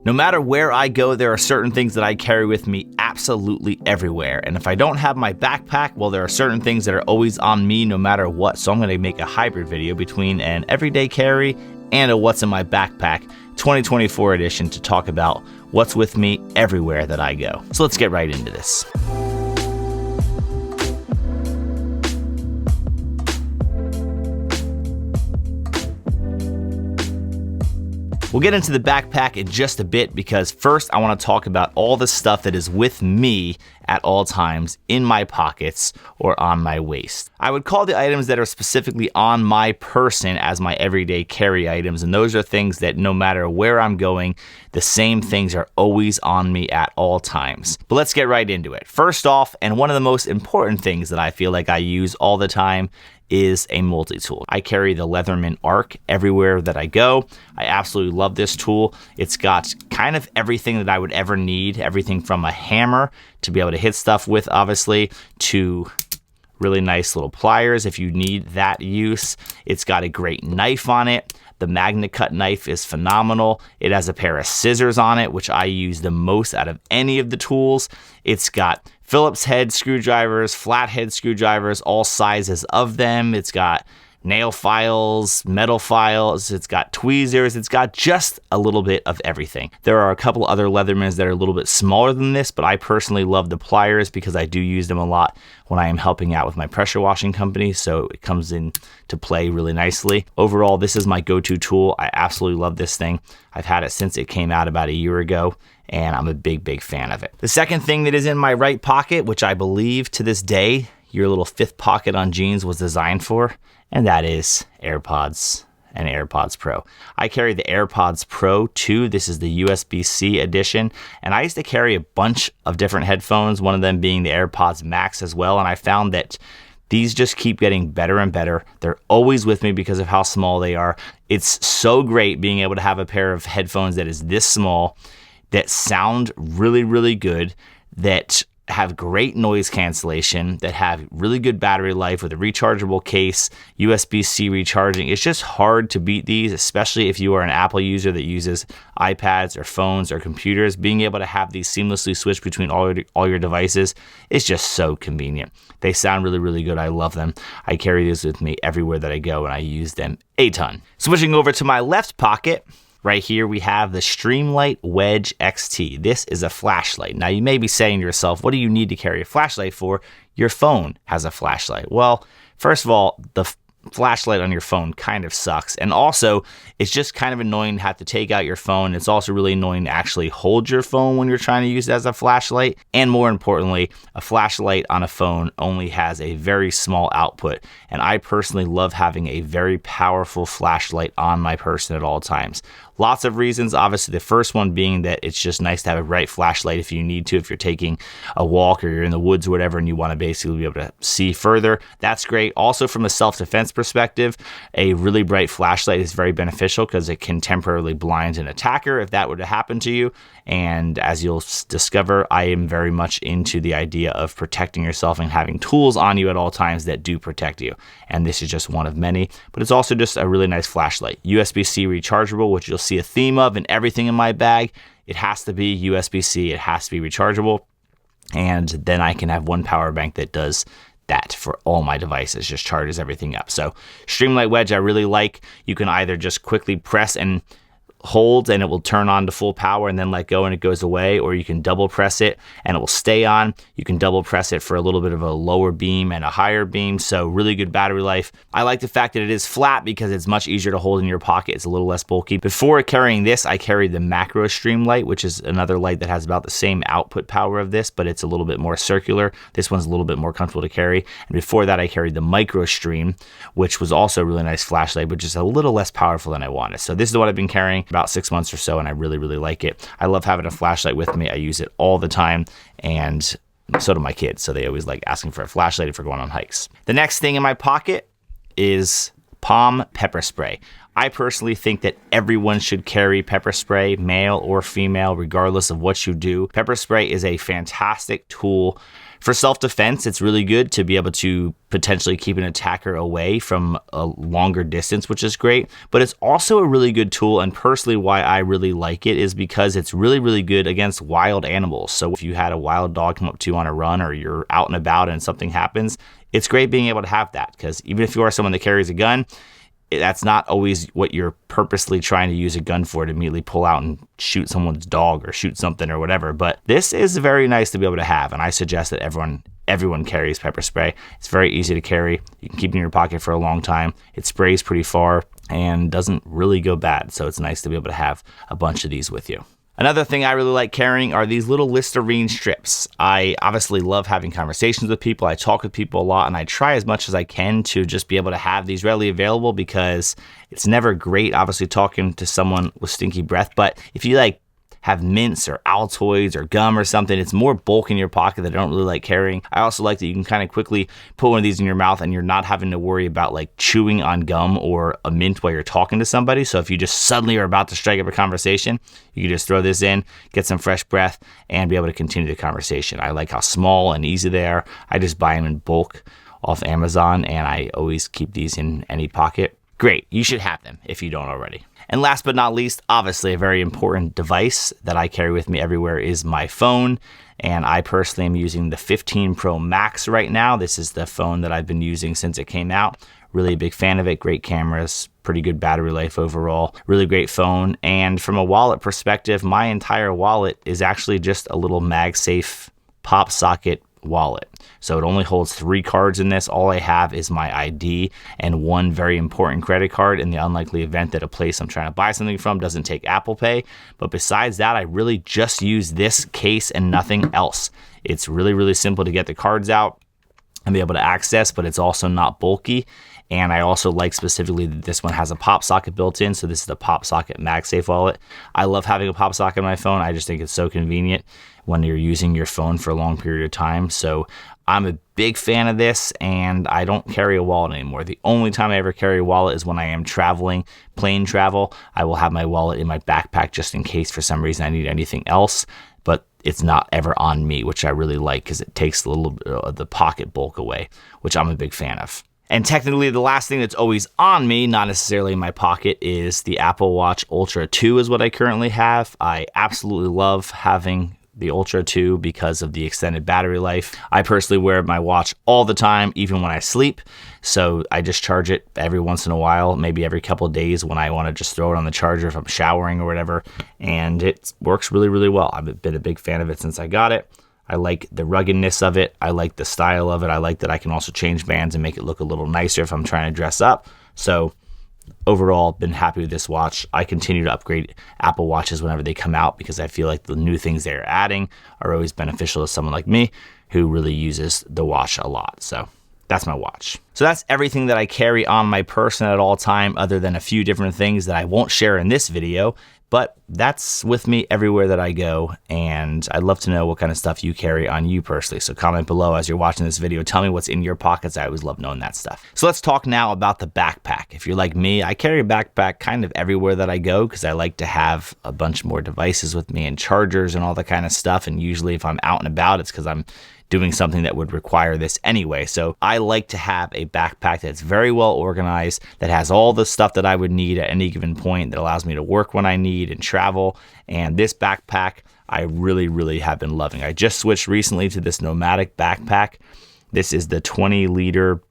No matter where I go, there are certain things that I carry with me absolutely everywhere. And if I don't have my backpack, well, there are certain things that are always on me no matter what. So I'm going to make a hybrid video between an everyday carry and a what's in my backpack 2024 edition to talk about what's with me everywhere that I go. So let's get right into this. We'll get into the backpack in just a bit because first I want to talk about all the stuff that is with me at all times in my pockets or on my waist. I would call the items that are specifically on my person as my everyday carry items, and those are things that no matter where I'm going, the same things are always on me at all times. But let's get right into it. First off, and one of the most important things that I feel like I use all the time is a multi-tool. I carry the Leatherman Arc everywhere that I go. I absolutely love this tool. It's got kind of everything that I would ever need, everything from a hammer to be able to hit stuff with, obviously, to really nice little pliers if you need that use. It's got a great knife on it. The MagnaCut knife is phenomenal. It has a pair of scissors on it, which I use the most out of any of the tools. It's got Phillips head screwdrivers, flathead screwdrivers, all sizes of them. It's got nail files, metal files, it's got tweezers, it's got just a little bit of everything. There are a couple other Leathermans that are a little bit smaller than this, but I personally love the pliers because I do use them a lot when I am helping out with my pressure washing company, so it comes in to play really nicely. Overall, this is my go-to tool. I absolutely love this thing. I've had it since it came out about a year ago, and I'm a big fan of it. The second thing that is in my right pocket, which I believe to this day, your little fifth pocket on jeans was designed for, and that is AirPods and AirPods Pro. I carry the AirPods Pro 2. This is the USB-C edition, and I used to carry a bunch of different headphones, one of them being the AirPods Max as well, and I found that these just keep getting better and better. They're always with me because of how small they are. It's so great being able to have a pair of headphones that is this small, that sound really good, that have great noise cancellation, that have really good battery life with a rechargeable case, USB-C recharging. It's just hard to beat these, especially if you are an Apple user that uses iPads or phones or computers. Being able to have these seamlessly switch between all your devices is just so convenient. They sound really good. I love them. I carry these with me everywhere that I go, and I use them a ton. Switching over to my left pocket, right here we have the Streamlight Wedge XT. This is a flashlight. Now you may be saying to yourself, what do you need to carry a flashlight for? Your phone has a flashlight. Well, first of all, the flashlight on your phone kind of sucks, and also it's just kind of annoying to have to take out your phone. It's also really annoying to actually hold your phone when you're trying to use it as a flashlight, and more importantly, a flashlight on a phone only has a very small output, and I personally love having a very powerful flashlight on my person at all times. Lots of reasons, obviously the first one being that it's just nice to have a bright flashlight if you need to, if you're taking a walk or you're in the woods or whatever and you want to basically be able to see further. That's great. Also from a self-defense perspective, a really bright flashlight is very beneficial because it can temporarily blind an attacker if that were to happen to you. And as you'll discover, I am very much into the idea of protecting yourself and having tools on you at all times that do protect you. And this is just one of many, but it's also just a really nice flashlight. USB-C rechargeable, which you'll see a theme of in everything in my bag. It has to be USB-C, it has to be rechargeable, and then I can have one power bank that does that for all my devices, just charges everything up. So Streamlight Wedge I really like. You can either just quickly press and hold and it will turn on to full power and then let go and it goes away, or you can double press it and it will stay on. You can double press it for a little bit of a lower beam and a higher beam, so really good battery life. I like the fact that it is flat because it's much easier to hold in your pocket. It's a little less bulky. Before carrying this, I carried the Macro Streamlight, which is another light that has about the same output power of this, but it's a little bit more circular. This one's a little bit more comfortable to carry. And before that, I carried the Micro Stream, which was also a really nice flashlight, but just a little less powerful than I wanted. So this is what I've been carrying about 6 months or so, and I really like it. I love having a flashlight with me. I use it all the time, and so do my kids. So they always like asking for a flashlight if we're going on hikes. The next thing in my pocket is Palm pepper spray. I personally think that everyone should carry pepper spray, male or female, regardless of what you do. Pepper spray is a fantastic tool. For self-defense, it's really good to be able to potentially keep an attacker away from a longer distance, which is great. But it's also a really good tool, and personally why I really like it is because it's really, really good against wild animals. So if you had a wild dog come up to you on a run, or you're out and about and something happens, it's great being able to have that, because even if you are someone that carries a gun, that's not always what you're purposely trying to use a gun for, to immediately pull out and shoot someone's dog or shoot something or whatever. But this is very nice to be able to have, and I suggest that everyone carries pepper spray. It's very easy to carry. You can keep it in your pocket for a long time. It sprays pretty far and doesn't really go bad, so it's nice to be able to have a bunch of these with you. Another thing I really like carrying are these little Listerine strips. I obviously love having conversations with people. I talk with people a lot, and I try as much as I can to just be able to have these readily available, because it's never great, obviously, talking to someone with stinky breath. But if you have mints or Altoids or gum or something, it's more bulk in your pocket that I don't really like carrying. I also like that you can kind of quickly put one of these in your mouth and you're not having to worry about chewing on gum or a mint while you're talking to somebody. So if you just suddenly are about to strike up a conversation, you can just throw this in, get some fresh breath, and be able to continue the conversation. I like how small and easy they are. I just buy them in bulk off Amazon, and I always keep these in any pocket. Great, you should have them if you don't already. And last but not least, obviously a very important device that I carry with me everywhere is my phone. And I personally am using the 15 Pro Max right now. This is the phone that I've been using since it came out. Really a big fan of it. Great cameras, pretty good battery life overall. Really great phone. And from a wallet perspective, my entire wallet is actually just a little MagSafe pop socket wallet. So it only holds 3 cards in this. All I have is my ID and one very important credit card in the unlikely event that a place I'm trying to buy something from doesn't take Apple Pay. But besides that, I really just use this case and nothing else. It's really, really simple to get the cards out and be able to access, but it's also not bulky. And I also like specifically that this one has a pop socket built in. So this is the pop socket MagSafe wallet. I love having a pop socket on my phone. I just think it's so convenient when you're using your phone for a long period of time. So I'm a big fan of this, and I don't carry a wallet anymore. The only time I ever carry a wallet is when I am traveling, plane travel. I will have my wallet in my backpack just in case for some reason I need anything else, but it's not ever on me, which I really like because it takes a little bit of the pocket bulk away, which I'm a big fan of. And technically, the last thing that's always on me, not necessarily in my pocket, is the Apple Watch Ultra 2 is what I currently have. I absolutely love having the Ultra 2 because of the extended battery life. I personally wear my watch all the time, even when I sleep. So I just charge it every once in a while, maybe every couple of days when I want to just throw it on the charger if I'm showering or whatever. And it works really, really well. I've been a big fan of it since I got it. I like the ruggedness of it. I like the style of it. I like that I can also change bands and make it look a little nicer if I'm trying to dress up. So overall, been happy with this watch. I continue to upgrade Apple Watches whenever they come out because I feel like the new things they're adding are always beneficial to someone like me who really uses the watch a lot. So that's my watch. So that's everything that I carry on my person at all time, other than a few different things that I won't share in this video. But that's with me everywhere that I go, and I'd love to know what kind of stuff you carry on you personally. So comment below as you're watching this video. Tell me what's in your pockets. I always love knowing that stuff. So let's talk now about the backpack. If you're like me, I carry a backpack kind of everywhere that I go because I like to have a bunch more devices with me and chargers and all that kind of stuff. And usually if I'm out and about, it's because I'm doing something that would require this anyway. So I like to have a backpack that's very well organized, that has all the stuff that I would need at any given point, that allows me to work when I need and travel. And this backpack, I really, really have been loving. I just switched recently to this Nomatic backpack. This is the 20-liter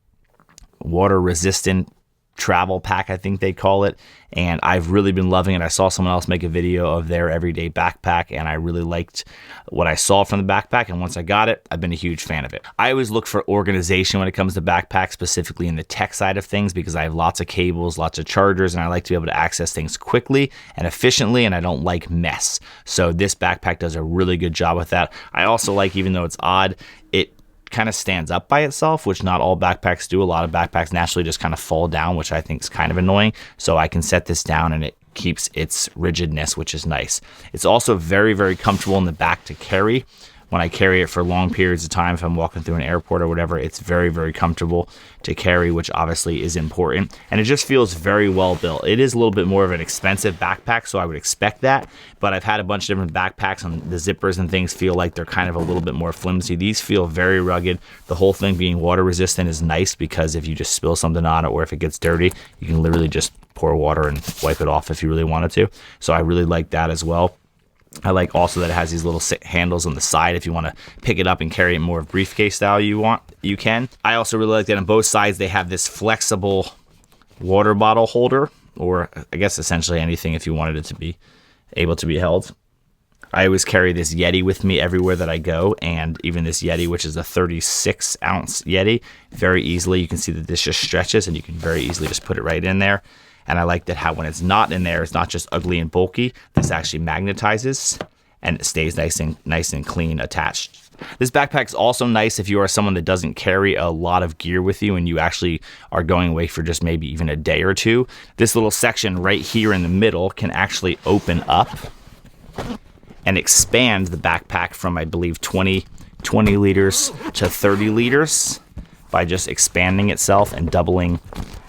water-resistant travel pack, I think they call it, and I've really been loving it. I saw someone else make a video of their everyday backpack, and I really liked what I saw from the backpack, and once I got it, I've been a huge fan of it. I always look for organization when it comes to backpacks, specifically in the tech side of things, because I have lots of cables, lots of chargers, and I like to be able to access things quickly and efficiently, and I don't like mess. So this backpack does a really good job with that. I also like, even though it's odd, it kind of stands up by itself, which not all backpacks do. A lot of backpacks naturally just kind of fall down, which I think is kind of annoying. So I can set this down and it keeps its rigidness, which is nice. It's also very, very comfortable in the back to carry. when I carry it for long periods of time. If I'm walking through an airport or whatever, it's very, very comfortable to carry, which obviously is important. And it just feels very well built. It is a little bit more of an expensive backpack, so I would expect that. But I've had a bunch of different backpacks, and the zippers and things feel like they're kind of a little bit more flimsy. These feel very rugged. The whole thing being water resistant is nice, because if you just spill something on it or if it gets dirty, you can literally just pour water and wipe it off if you really wanted to. So I really like that as well. I like also that it has these little handles on the side. If you want to pick it up and carry it more briefcase style, you can. I also really like that on both sides they have this flexible water bottle holder, or I guess essentially anything if you wanted it to be able to be held. I always carry this Yeti with me everywhere that I go, and even this Yeti, which is a 36 ounce Yeti, very easily, you can see that this just stretches and you can very easily just put it right in there. And I like that how when it's not in there, it's not just ugly and bulky. This actually magnetizes and it stays nice and clean attached. This backpack is also nice if you are someone that doesn't carry a lot of gear with you and you actually are going away for just maybe even a day or two. This little section right here in the middle can actually open up and expand the backpack from, I believe, 20 liters to 30 liters by just expanding itself and doubling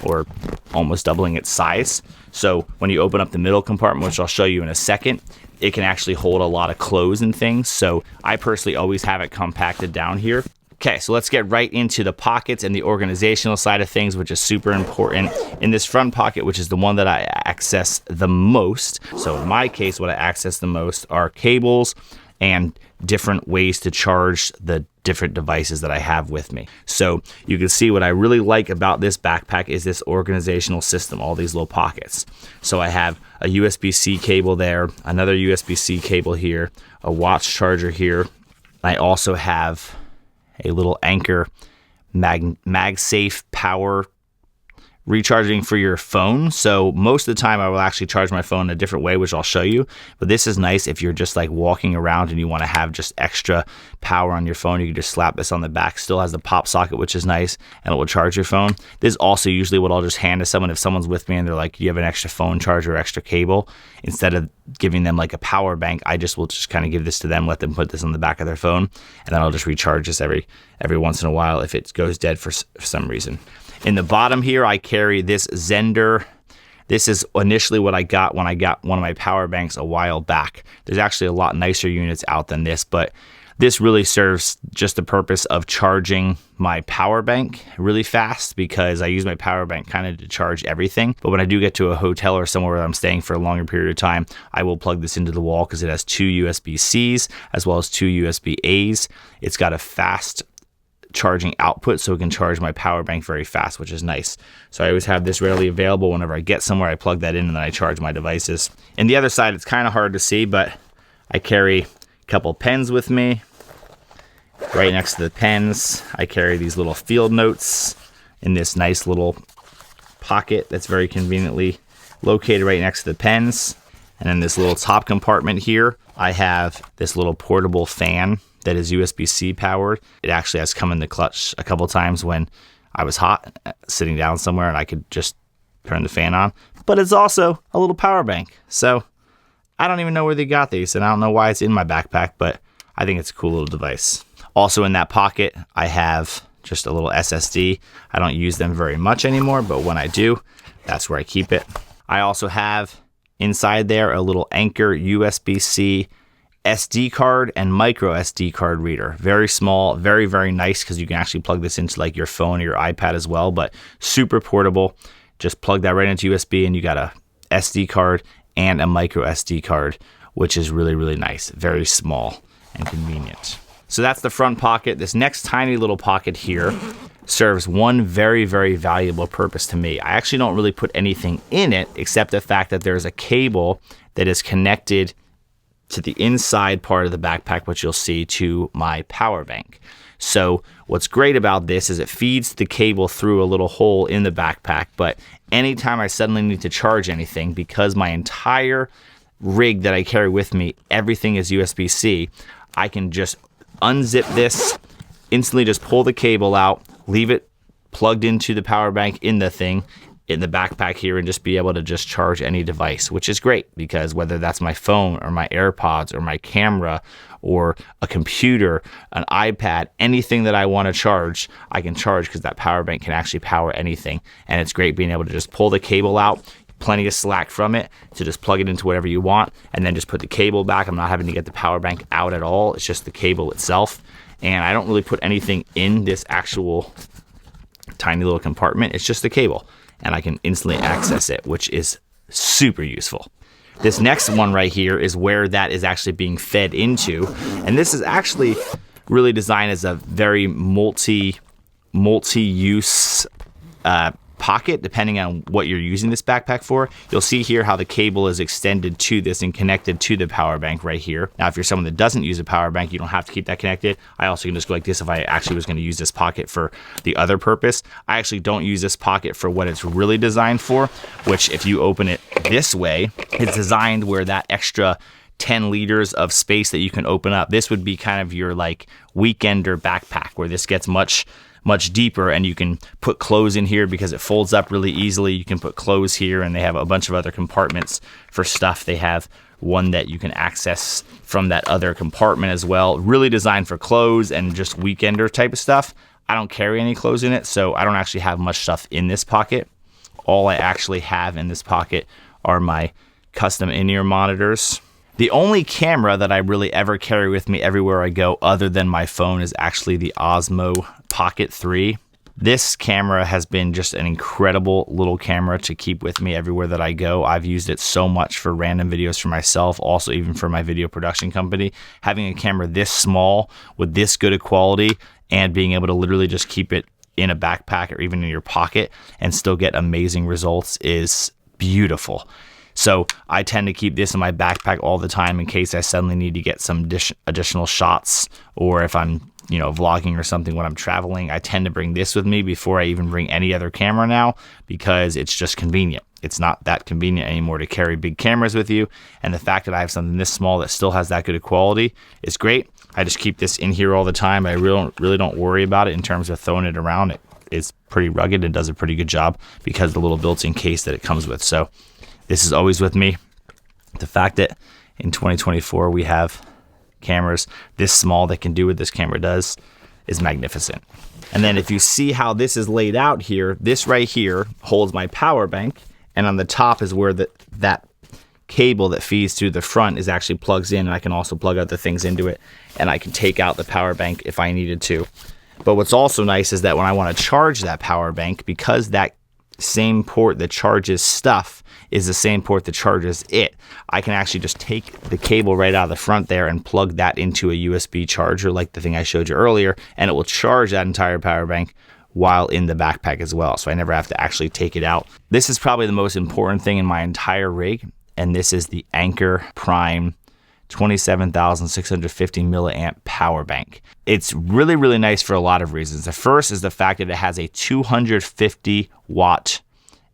or almost doubling its size. So when you open up the middle compartment, which I'll show you in a second, it can actually hold a lot of clothes and things. So I personally always have it compacted down here. Okay, so let's get right into the pockets and the organizational side of things, which is super important. In this front pocket, which is the one that I access the most, so in my case, what I access the most are cables and different ways to charge the different devices that I have with me. So you can see what I really like about this backpack is this organizational system, all these little pockets. So I have a USB-C cable there, another USB-C cable here, a watch charger here. I also have a little Anker MagSafe power recharging for your phone. So most of the time I will actually charge my phone a different way, which I'll show you. But this is nice if you're just like walking around and you want to have just extra power on your phone. You can just slap this on the back. Still has the pop socket, which is nice, and it will charge your phone. This is also usually what I'll just hand to someone if someone's with me and they're like, you have an extra phone charger or extra cable. Instead of giving them like a power bank, I will just kind of give this to them, let them put this on the back of their phone, and then I'll just recharge this every once in a while if it goes dead for some reason. In the bottom here, I carry this Zender. This is initially what I got when I got one of my power banks a while back. There's actually a lot nicer units out than this, but this really serves just the purpose of charging my power bank really fast, because I use my power bank kind of to charge everything. But when I do get to a hotel or somewhere where I'm staying for a longer period of time, I will plug this into the wall because it has 2 USB-Cs as well as 2 USB-As. It's got a fast charging output, so it can charge my power bank very fast, which is nice. So I always have this readily available. Whenever I get somewhere, I plug that in and then I charge my devices. And the other side, it's kind of hard to see, but I carry a couple pens with me. Right next to the pens, I carry these little field notes in this nice little pocket that's very conveniently located right next to the pens. And in this little top compartment here, I have this little portable fan that is USB-C powered. It actually has come in the clutch a couple times when I was hot, sitting down somewhere, and I could just turn the fan on. But it's also a little power bank. So I don't even know where they got these, and I don't know why it's in my backpack, but I think it's a cool little device. Also in that pocket, I have just a little SSD. I don't use them very much anymore, but when I do, that's where I keep it. I also have inside there a little Anker USB-C SD card and micro SD card reader. Very small, very, very nice, because you can actually plug this into like your phone or your iPad as well, but super portable. Just plug that right into USB and you got a SD card and a micro SD card, which is really, really nice. Very small and convenient. So that's the front pocket. This next tiny little pocket here serves one very, very valuable purpose to me. I actually don't really put anything in it except the fact that there's a cable that is connected to the inside part of the backpack, which you'll see, to my power bank. So what's great about this is it feeds the cable through a little hole in the backpack, but anytime I suddenly need to charge anything, because my entire rig that I carry with me, everything is USB-C, I can just unzip this, instantly just pull the cable out, leave it plugged into the power bank in the thing. in the backpack here and just be able to just charge any device, which is great because whether that's my phone or my AirPods or my camera or a computer, an iPad, anything that I want to charge, I can charge because that power bank can actually power anything. And it's great being able to just pull the cable out, plenty of slack from it to just plug it into whatever you want and then just put the cable back. I'm not having to get the power bank out at all. It's just the cable itself. And I don't really put anything in this actual tiny little compartment. It's just the cable and I can instantly access it, which is super useful. This next one right here is where that is actually being fed into. And this is actually really designed as a very multi-use pocket, depending on what you're using this backpack for. You'll see here how the cable is extended to this and connected to the power bank right here. Now, if you're someone that doesn't use a power bank, you don't have to keep that connected. I also can just go like this if I actually was going to use this pocket for the other purpose. I actually don't use this pocket for what it's really designed for, which if you open it this way, it's designed where that extra 10 liters of space that you can open up. This would be kind of your like weekender backpack where this gets much deeper and you can put clothes in here because it folds up really easily. You can put clothes here and they have a bunch of other compartments for stuff. They have one that you can access from that other compartment as well. Really designed for clothes and just weekender type of stuff. I don't carry any clothes in it, so I don't actually have much stuff in this pocket. All I actually have in this pocket are my custom in-ear monitors. The only camera that I really ever carry with me everywhere I go other than my phone is actually the Osmo Pocket 3. This camera has been just an incredible little camera to keep with me everywhere that I go. I've used it so much for random videos for myself, also even for my video production company. Having a camera this small with this good a quality and being able to literally just keep it in a backpack or even in your pocket and still get amazing results is beautiful. So I tend to keep this in my backpack all the time in case I suddenly need to get some additional shots, or if I'm, vlogging or something when I'm traveling. I tend to bring this with me before I even bring any other camera now because it's just convenient. It's not that convenient anymore to carry big cameras with you. And the fact that I have something this small that still has that good of quality is great. I just keep this in here all the time. I really don't worry about it in terms of throwing it around. It's pretty rugged and does a pretty good job because of the little built-in case that it comes with. So this is always with me. The fact that in 2024 we have cameras this small that can do what this camera does is magnificent. And then if you see how this is laid out here, this right here holds my power bank, and on the top is where that cable that feeds through the front is actually plugs in, and I can also plug other things into it, and I can take out the power bank if I needed to. But what's also nice is that when I want to charge that power bank, because that same port that charges stuff is the same port that charges it, I can actually just take the cable right out of the front there and plug that into a USB charger like the thing I showed you earlier, and it will charge that entire power bank while in the backpack as well. So I never have to actually take it out. This is probably the most important thing in my entire rig, and this is the Anker Prime 27,650 milliamp power bank. It's really, really nice for a lot of reasons. The first is the fact that it has a 250 watt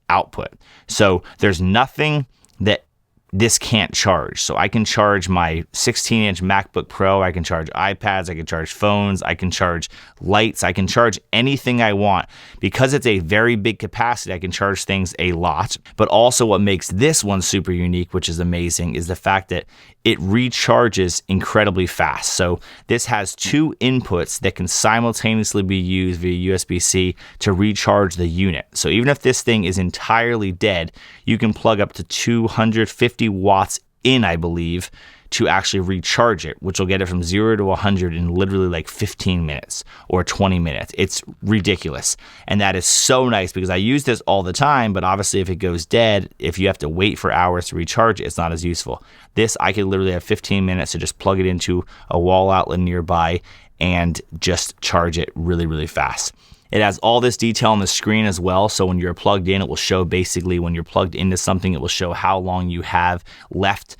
output. So there's nothing that this can't charge. So I can charge my 16-inch MacBook Pro, I can charge iPads, I can charge phones, I can charge lights, I can charge anything I want. Because it's a very big capacity, I can charge things a lot. But also what makes this one super unique, which is amazing, is the fact that it recharges incredibly fast. So this has two inputs that can simultaneously be used via USB-C to recharge the unit. So even if this thing is entirely dead, you can plug up to 250 watts in, I believe, to actually recharge it, which will get it from 0 to 100 in literally like 15 minutes or 20 minutes. It's ridiculous. And that is so nice because I use this all the time, but obviously if it goes dead, if you have to wait for hours to recharge it, it's not as useful. This, I could literally have 15 minutes to just plug it into a wall outlet nearby and just charge it really, really fast. It has all this detail on the screen as well, so when you're plugged in, it will show basically when you're plugged into something, it will show how long you have left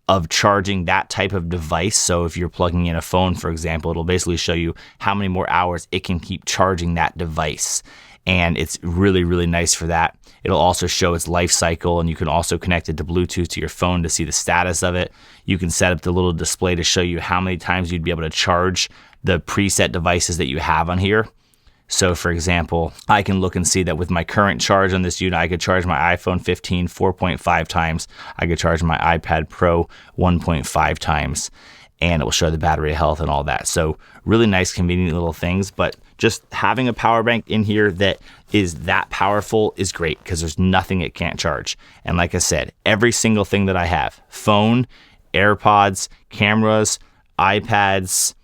of charging that type of device. So if you're plugging in a phone, for example, it'll basically show you how many more hours it can keep charging that device. And it's really, really nice for that. It'll also show its life cycle, and you can also connect it to Bluetooth to your phone to see the status of it. You can set up the little display to show you how many times you'd be able to charge the preset devices that you have on here. So for example, I can look and see that with my current charge on this unit, I could charge my iPhone 15 4.5 times. I could charge my iPad Pro 1.5 times, and it will show the battery health and all that. So really nice, convenient little things, but just having a power bank in here that is that powerful is great because there's nothing it can't charge. And like I said, every single thing that I have, phone, AirPods, cameras, iPads,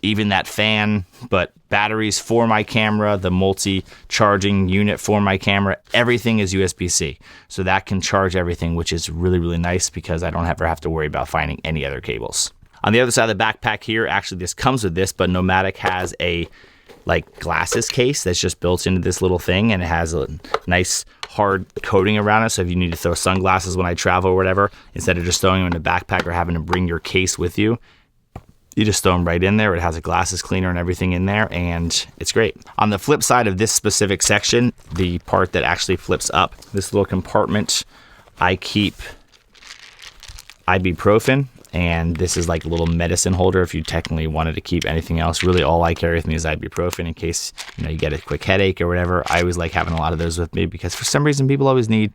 even that fan, but batteries for my camera, the multi-charging unit for my camera, everything is USB-C. So that can charge everything, which is really, really nice because I don't ever have to worry about finding any other cables. On the other side of the backpack here, actually this comes with this, but Nomatic has a like glasses case that's just built into this little thing, and it has a nice hard coating around it. So if you need to throw sunglasses when I travel or whatever, instead of just throwing them in a backpack or having to bring your case with you, you just throw them right in there. It has a glasses cleaner and everything in there, and it's great. On the flip side of this specific section, the part that actually flips up, this little compartment, I keep ibuprofen, and this is like a little medicine holder if you technically wanted to keep anything else. Really all I carry with me is ibuprofen in case you get a quick headache or whatever. I always like having a lot of those with me because for some reason people always need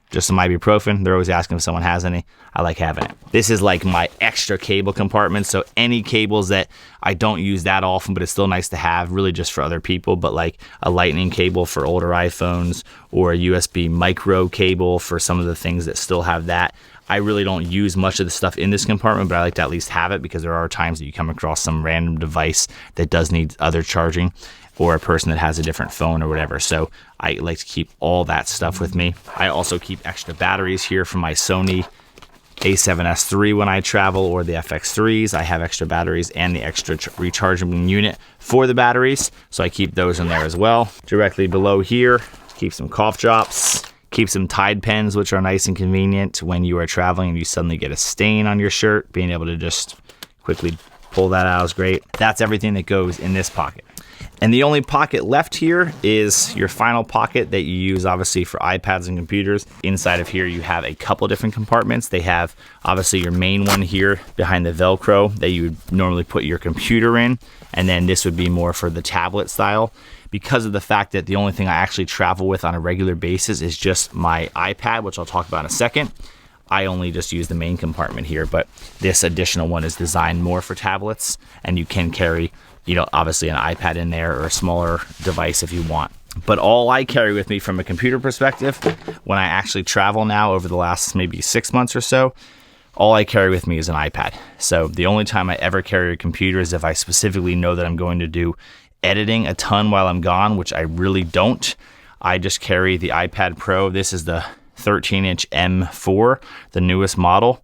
just some ibuprofen. They're always asking if someone has any. I like having it. This is like my extra cable compartment. So any cables that I don't use that often, but it's still nice to have, really just for other people, but like a lightning cable for older iPhones or a USB micro cable for some of the things that still have that. I really don't use much of the stuff in this compartment, but I like to at least have it because there are times that you come across some random device that does need other charging, or a person that has a different phone or whatever. So I like to keep all that stuff with me. I also keep extra batteries here for my Sony a7S III when I travel, or the FX3s. I have extra batteries and the extra rechargeable unit for the batteries. So I keep those in there as well. Directly below here, keep some cough drops. Keep some Tide pens, which are nice and convenient when you are traveling and you suddenly get a stain on your shirt. Being able to just quickly pull that out is great. That's everything that goes in this pocket. And the only pocket left here is your final pocket that you use obviously for iPads and computers. Inside of here you have a couple different compartments. They have obviously your main one here behind the Velcro that you would normally put your computer in, and then this would be more for the tablet style. Because of the fact that the only thing I actually travel with on a regular basis is just my iPad, which I'll talk about in a second, I only just use the main compartment here, but this additional one is designed more for tablets, and you can carry obviously an iPad in there or a smaller device if you want. But all I carry with me from a computer perspective, when I actually travel now over the last maybe 6 months or so, all I carry with me is an iPad. So the only time I ever carry a computer is if I specifically know that I'm going to do editing a ton while I'm gone, which I really don't. I just carry the iPad Pro. This is the 13-inch M4, the newest model.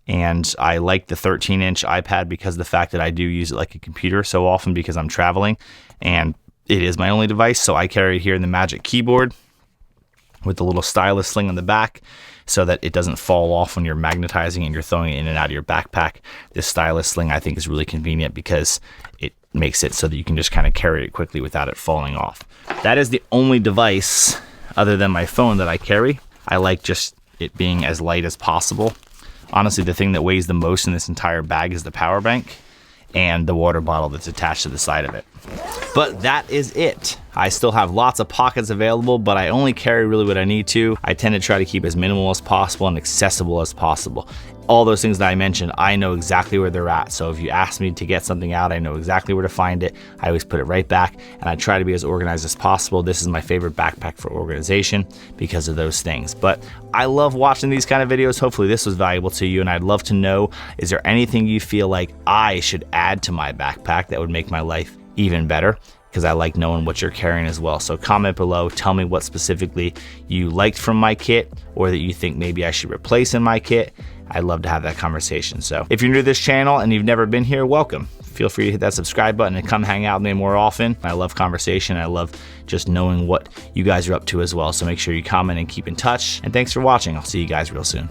And I like the 13-inch iPad because of the fact that I do use it like a computer so often because I'm traveling, and it is my only device. So I carry it here in the Magic Keyboard with the little stylus sling on the back so that it doesn't fall off when you're magnetizing and you're throwing it in and out of your backpack. This stylus sling I think is really convenient because it makes it so that you can just kind of carry it quickly without it falling off. That is the only device other than my phone that I carry. I like just it being as light as possible. Honestly, the thing that weighs the most in this entire bag is the power bank and the water bottle that's attached to the side of it. But that is it. I still have lots of pockets available, but I only carry really what I need to. I tend to try to keep as minimal as possible and accessible as possible. All those things that I mentioned, I know exactly where they're at. So if you ask me to get something out, I know exactly where to find it. I always put it right back, and I try to be as organized as possible. This is my favorite backpack for organization because of those things. But I love watching these kind of videos. Hopefully this was valuable to you, and I'd love to know, is there anything you feel like I should add to my backpack that would make my life even better? Because I like knowing what you're carrying as well. So comment below, tell me what specifically you liked from my kit or that you think maybe I should replace in my kit. I'd love to have that conversation. So if you're new to this channel and you've never been here, welcome. Feel free to hit that subscribe button and come hang out with me more often. I love conversation. I love just knowing what you guys are up to as well. So make sure you comment and keep in touch. And thanks for watching. I'll see you guys real soon.